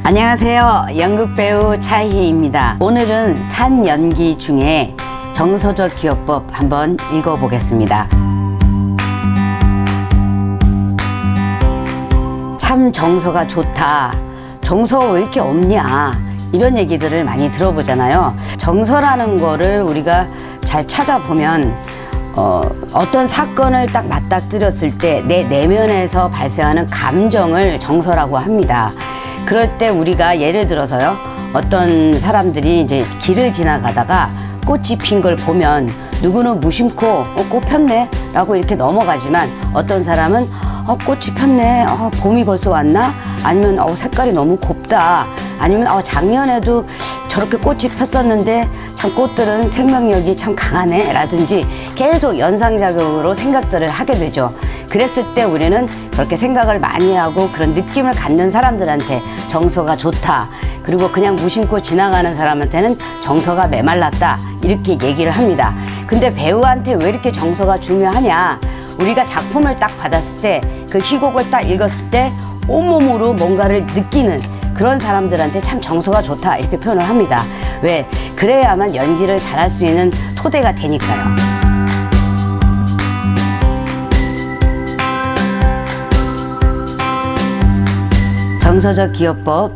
안녕하세요. 연극배우 차희입니다. 오늘은 산 연기 중에 정서적 기여법 한번 읽어보겠습니다. 참 정서가 좋다. 정서가 왜 이렇게 없냐. 이런 얘기들을 많이 들어보잖아요. 정서라는 거를 우리가 잘 찾아보면 어떤 사건을 딱 맞닥뜨렸을 때 내 내면에서 발생하는 감정을 정서라고 합니다. 그럴 때 우리가 예를 들어서요, 어떤 사람들이 이제 길을 지나가다가 꽃이 핀 걸 보면 누구는 무심코 꽃 폈네 라고 이렇게 넘어가지만, 어떤 사람은 꽃이 폈네, 봄이 벌써 왔나, 아니면 색깔이 너무 곱다, 아니면 작년에도 저렇게 꽃이 폈었는데 참 꽃들은 생명력이 참 강하네 라든지 계속 연상작용으로 생각들을 하게 되죠. 그랬을 때 우리는 그렇게 생각을 많이 하고 그런 느낌을 갖는 사람들한테 정서가 좋다, 그리고 그냥 무심코 지나가는 사람한테는 정서가 메말랐다, 이렇게 얘기를 합니다. 근데 배우한테 왜 이렇게 정서가 중요하냐, 우리가 작품을 딱 받았을 때 그 희곡을 딱 읽었을 때 온몸으로 뭔가를 느끼는 그런 사람들한테 참 정서가 좋다, 이렇게 표현을 합니다. 왜? 그래야만 연기를 잘할 수 있는 토대가 되니까요. 정서적 기여법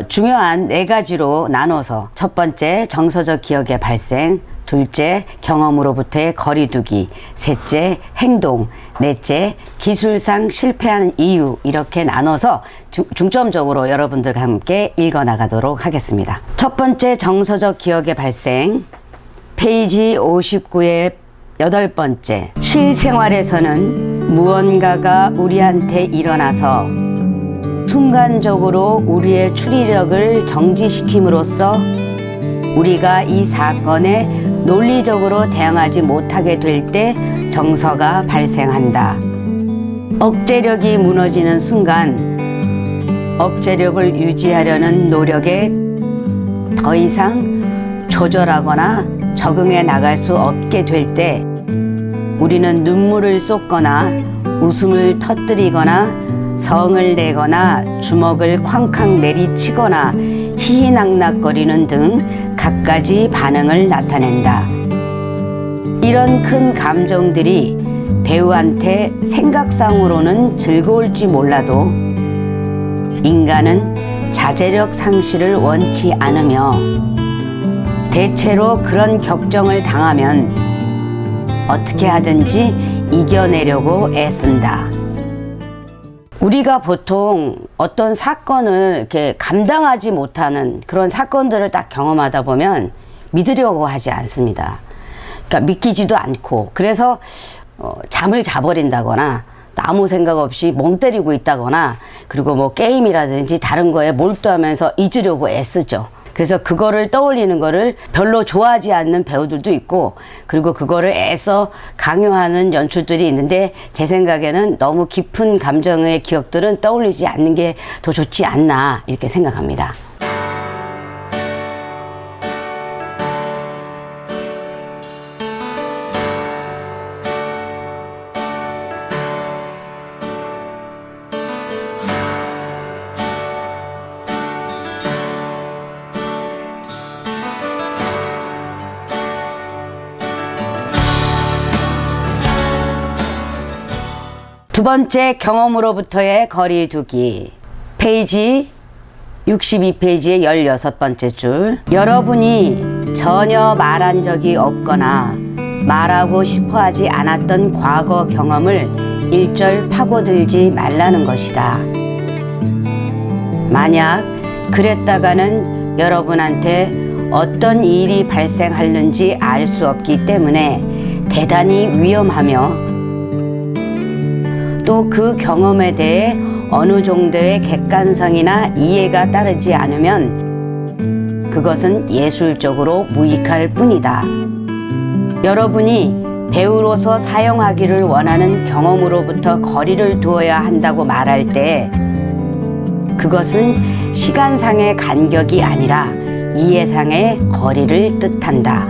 중요한 4가지로 나눠서, 첫 번째 정서적 기억의 발생, 둘째 경험으로부터의 거리두기, 셋째 행동, 넷째 기술상 실패하는 이유, 이렇게 나눠서 중점적으로 여러분들과 함께 읽어나가도록 하겠습니다. 첫 번째 정서적 기억의 발생, 페이지 59의 8번째. 실생활에서는 무언가가 우리한테 일어나서 순간적으로 우리의 추리력을 정지시킴으로써 우리가 이 사건에 논리적으로 대응하지 못하게 될 때 정서가 발생한다. 억제력이 무너지는 순간 억제력을 유지하려는 노력에 더 이상 조절하거나 적응해 나갈 수 없게 될 때 우리는 눈물을 쏟거나 웃음을 터뜨리거나 성을 내거나 주먹을 쾅쾅 내리치거나 희희낙낙거리는 등 갖가지 반응을 나타낸다. 이런 큰 감정들이 배우한테 생각상으로는 즐거울지 몰라도 인간은 자제력 상실을 원치 않으며 대체로 그런 격정을 당하면 어떻게 하든지 이겨내려고 애쓴다. 우리가 보통 어떤 사건을 이렇게 감당하지 못하는 그런 사건들을 딱 경험하다 보면 믿으려고 하지 않습니다. 그러니까 믿기지도 않고, 그래서 잠을 자버린다거나 아무 생각 없이 멍 때리고 있다거나, 그리고 뭐 게임이라든지 다른 거에 몰두하면서 잊으려고 애쓰죠. 그래서 그거를 떠올리는 거를 별로 좋아하지 않는 배우들도 있고, 그리고 그거를 애써 강요하는 연출들이 있는데, 제 생각에는 너무 깊은 감정의 기억들은 떠올리지 않는 게 더 좋지 않나, 이렇게 생각합니다. 두 번째, 경험으로부터의 거리두기. 페이지 62페이지의 16번째 줄. 여러분이 전혀 말한 적이 없거나 말하고 싶어 하지 않았던 과거 경험을 일절 파고들지 말라는 것이다. 만약 그랬다가는 여러분한테 어떤 일이 발생하는지 알 수 없기 때문에 대단히 위험하며, 또 그 경험에 대해 어느 정도의 객관성이나 이해가 따르지 않으면 그것은 예술적으로 무익할 뿐이다. 여러분이 배우로서 사용하기를 원하는 경험으로부터 거리를 두어야 한다고 말할 때 그것은 시간상의 간격이 아니라 이해상의 거리를 뜻한다.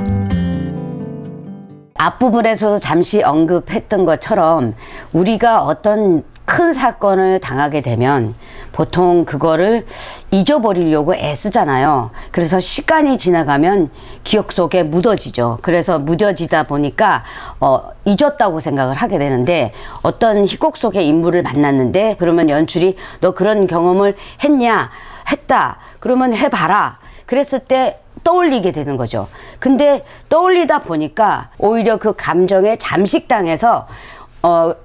앞부분에서도 잠시 언급했던 것처럼 우리가 어떤 큰 사건을 당하게 되면 보통 그거를 잊어버리려고 애쓰잖아요. 그래서 시간이 지나가면 기억 속에 묻어지죠. 그래서 묻어지다 보니까 잊었다고 생각을 하게 되는데, 어떤 희곡 속의 인물을 만났는데 그러면 연출이 너 그런 경험을 했냐? 했다. 그러면 해봐라. 그랬을 때 떠올리게 되는 거죠. 근데 떠올리다 보니까 오히려 그 감정에 잠식당해서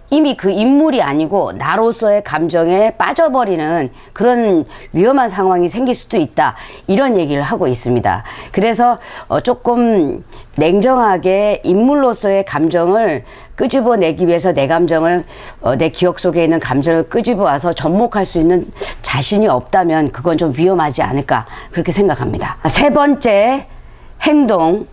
이미 그 인물이 아니고 나로서의 감정에 빠져버리는 그런 위험한 상황이 생길 수도 있다, 이런 얘기를 하고 있습니다. 그래서 조금 냉정하게 인물로서의 감정을 끄집어내기 위해서 내 감정을 내 기억 속에 있는 감정을 끄집어와서 접목할 수 있는 자신이 없다면 그건 좀 위험하지 않을까, 그렇게 생각합니다. 세 번째, 행동.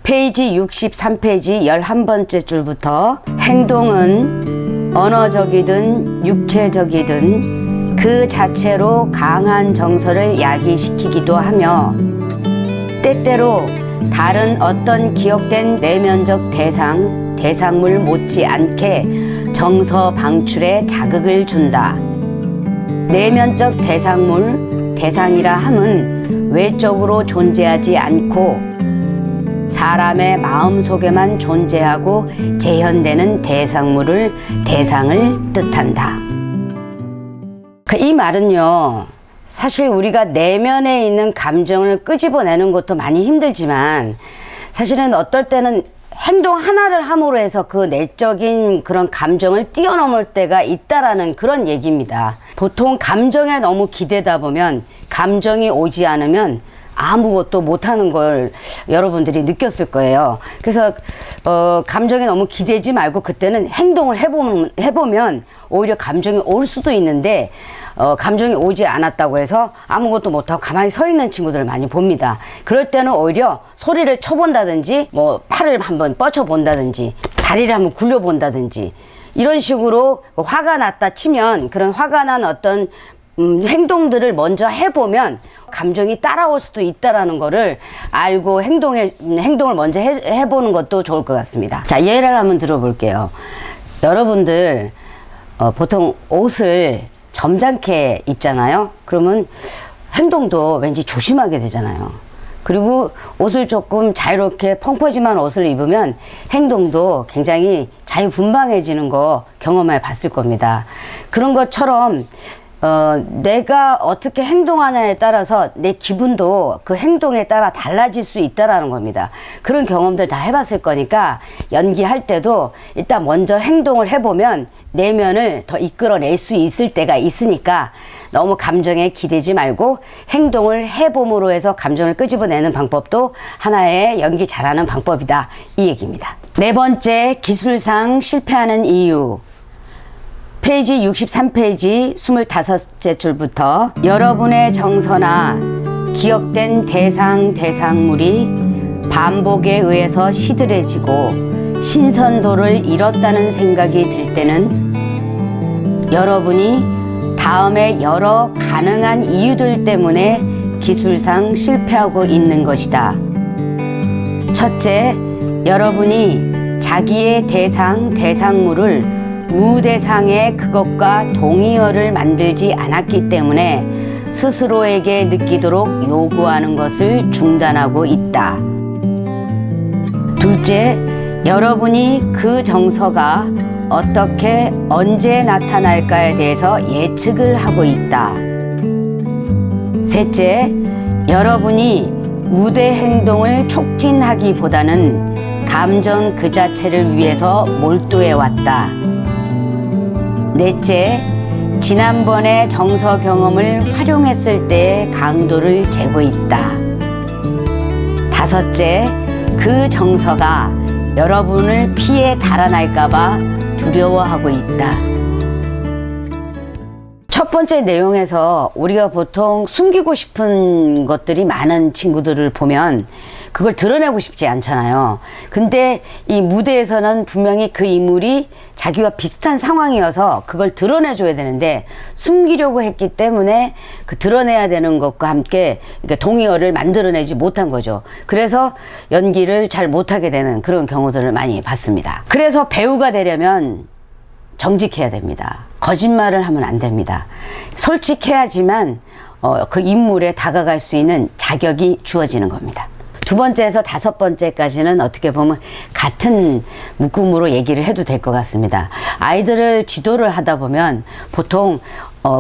페이지 63페이지 11번째 줄부터, 행동은 언어적이든 육체적이든 그 자체로 강한 정서를 야기시키기도 하며 때때로 다른 어떤 기억된 내면적 대상물 못지않게 정서 방출에 자극을 준다. 내면적 대상이라 함은 외적으로 존재하지 않고 사람의 마음속에만 존재하고 재현되는 대상을 뜻한다. 이 말은요, 사실 우리가 내면에 있는 감정을 끄집어내는 것도 많이 힘들지만, 사실은 어떨 때는 행동 하나를 함으로 해서 그 내적인 그런 감정을 뛰어넘을 때가 있다라는 그런 얘기입니다. 보통 감정에 너무 기대다 보면, 감정이 오지 않으면 아무것도 못하는 걸 여러분들이 느꼈을 거예요. 그래서 감정에 너무 기대지 말고 그때는 행동을 해보면 오히려 감정이 올 수도 있는데, 감정이 오지 않았다고 해서 아무것도 못하고 가만히 서 있는 친구들을 많이 봅니다. 그럴 때는 오히려 소리를 쳐본다든지, 뭐 팔을 한번 뻗쳐본다든지, 다리를 한번 굴려본다든지, 이런 식으로 화가 났다 치면 그런 화가 난 어떤 행동들을 먼저 해보면 감정이 따라올 수도 있다라는 거를 알고 행동을 먼저 해보는 것도 좋을 것 같습니다. 자, 예를 한번 들어볼게요. 여러분들 보통 옷을 점잖게 입잖아요. 그러면 행동도 왠지 조심하게 되잖아요. 그리고 옷을 조금 자유롭게 펑퍼짐한 옷을 입으면 행동도 굉장히 자유분방해지는 거 경험해 봤을 겁니다. 그런 것처럼 내가 어떻게 행동하냐에 따라서 내 기분도 그 행동에 따라 달라질 수 있다라는 겁니다. 그런 경험들 다 해봤을 거니까 연기할 때도 일단 먼저 행동을 해보면 내면을 더 이끌어낼 수 있을 때가 있으니까 너무 감정에 기대지 말고 행동을 해봄으로 해서 감정을 끄집어내는 방법도 하나의 연기 잘하는 방법이다, 이 얘기입니다. 네 번째, 기술상 실패하는 이유. 페이지 63페이지 25째 줄부터, 여러분의 정서나 기억된 대상물이 반복에 의해서 시들해지고 신선도를 잃었다는 생각이 들 때는 여러분이 다음에 여러 가능한 이유들 때문에 기술상 실패하고 있는 것이다. 첫째, 여러분이 자기의 대상물을 무대상의 그것과 동의어를 만들지 않았기 때문에 스스로에게 느끼도록 요구하는 것을 중단하고 있다. 둘째, 여러분이 그 정서가 어떻게 언제 나타날까에 대해서 예측을 하고 있다. 셋째, 여러분이 무대 행동을 촉진하기보다는 감정 그 자체를 위해서 몰두해 왔다. 넷째, 지난번의 정서 경험을 활용했을 때의 강도를 재고 있다. 다섯째, 그 정서가 여러분을 피해 달아날까봐 두려워하고 있다. 첫 번째 내용에서 우리가 보통 숨기고 싶은 것들이 많은 친구들을 보면 그걸 드러내고 싶지 않잖아요. 근데 이 무대에서는 분명히 그 인물이 자기와 비슷한 상황이어서 그걸 드러내줘야 되는데 숨기려고 했기 때문에 그 드러내야 되는 것과 함께 동의어를 만들어내지 못한 거죠. 그래서 연기를 잘 못하게 되는 그런 경우들을 많이 봤습니다. 그래서 배우가 되려면 정직해야 됩니다. 거짓말을 하면 안 됩니다. 솔직해야지만 그 인물에 다가갈 수 있는 자격이 주어지는 겁니다. 두 번째에서 다섯 번째까지는 어떻게 보면 같은 묶음으로 얘기를 해도 될 것 같습니다. 아이들을 지도를 하다 보면 보통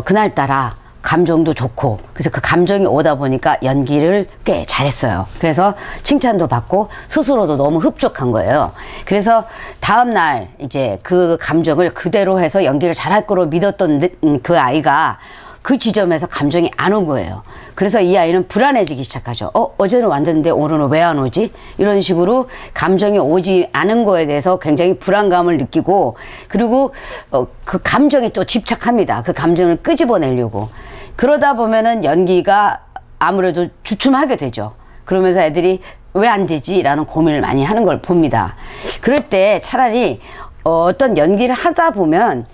그날따라 감정도 좋고, 그래서 그 감정이 오다 보니까 연기를 꽤 잘했어요. 그래서 칭찬도 받고 스스로도 너무 흡족한 거예요. 그래서 다음날 이제 그 감정을 그대로 해서 연기를 잘할 거로 믿었던 그 아이가 그 지점에서 감정이 안 온 거예요. 그래서 이 아이는 불안해지기 시작하죠. 어제는 왔는데 오늘은 왜 안 오지? 이런 식으로 감정이 오지 않은 거에 대해서 굉장히 불안감을 느끼고, 그리고 그 감정에 또 집착합니다. 그 감정을 끄집어내려고. 그러다 보면은 연기가 아무래도 주춤하게 되죠. 그러면서 애들이 왜 안 되지? 라는 고민을 많이 하는 걸 봅니다. 그럴 때 차라리 어떤 연기를 하다 보면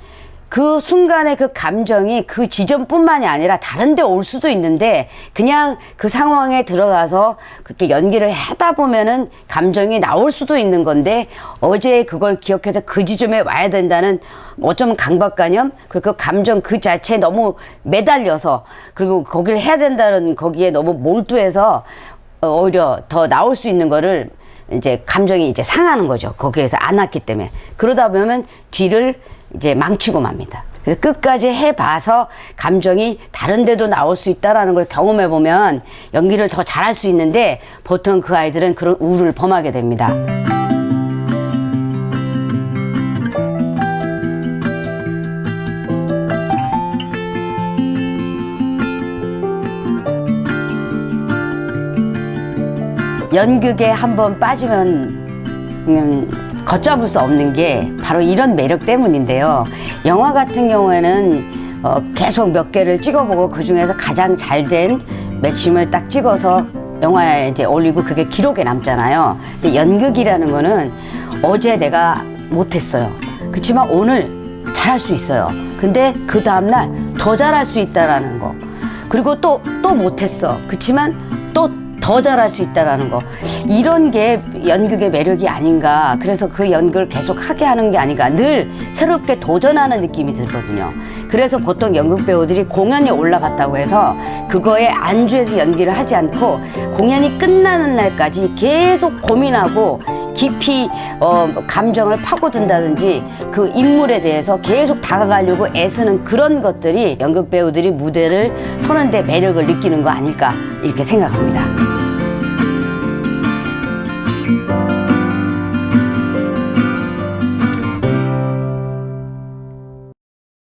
그 순간의 그 감정이 그 지점뿐만이 아니라 다른 데 올 수도 있는데, 그냥 그 상황에 들어가서 그렇게 연기를 하다 보면은 감정이 나올 수도 있는 건데, 어제 그걸 기억해서 그 지점에 와야 된다는 어쩌면 강박관념, 그리고 그 감정 그 자체에 너무 매달려서, 그리고 거기를 해야 된다는 거기에 너무 몰두해서 오히려 더 나올 수 있는 거를 이제 감정이 이제 상하는 거죠. 거기에서 안 왔기 때문에. 그러다 보면 뒤를 이제 망치고 맙니다. 그래서 끝까지 해봐서 감정이 다른 데도 나올 수 있다라는 걸 경험해 보면 연기를 더 잘할 수 있는데, 보통 그 아이들은 그런 우를 범하게 됩니다. 연극에 한번 빠지면 걷잡을 수 없는 게 바로 이런 매력 때문인데요. 영화 같은 경우에는 계속 몇 개를 찍어보고 그 중에서 가장 잘된 맥심을 딱 찍어서 영화에 이제 올리고 그게 기록에 남잖아요. 근데 연극이라는 거는 어제 내가 못했어요. 그렇지만 오늘 잘할 수 있어요. 근데 그 다음날 더 잘할 수 있다라는 거. 그리고 또 못했어. 그렇지만 또 더 잘할 수 있다라는 거, 이런 게 연극의 매력이 아닌가. 그래서 그 연극을 계속 하게 하는 게 아닌가, 늘 새롭게 도전하는 느낌이 들거든요. 그래서 보통 연극 배우들이 공연이 올라갔다고 해서 그거에 안주해서 연기를 하지 않고 공연이 끝나는 날까지 계속 고민하고 깊이 감정을 파고든다든지 그 인물에 대해서 계속 다가가려고 애쓰는 그런 것들이 연극 배우들이 무대를 서는 데 매력을 느끼는 거 아닐까, 이렇게 생각합니다.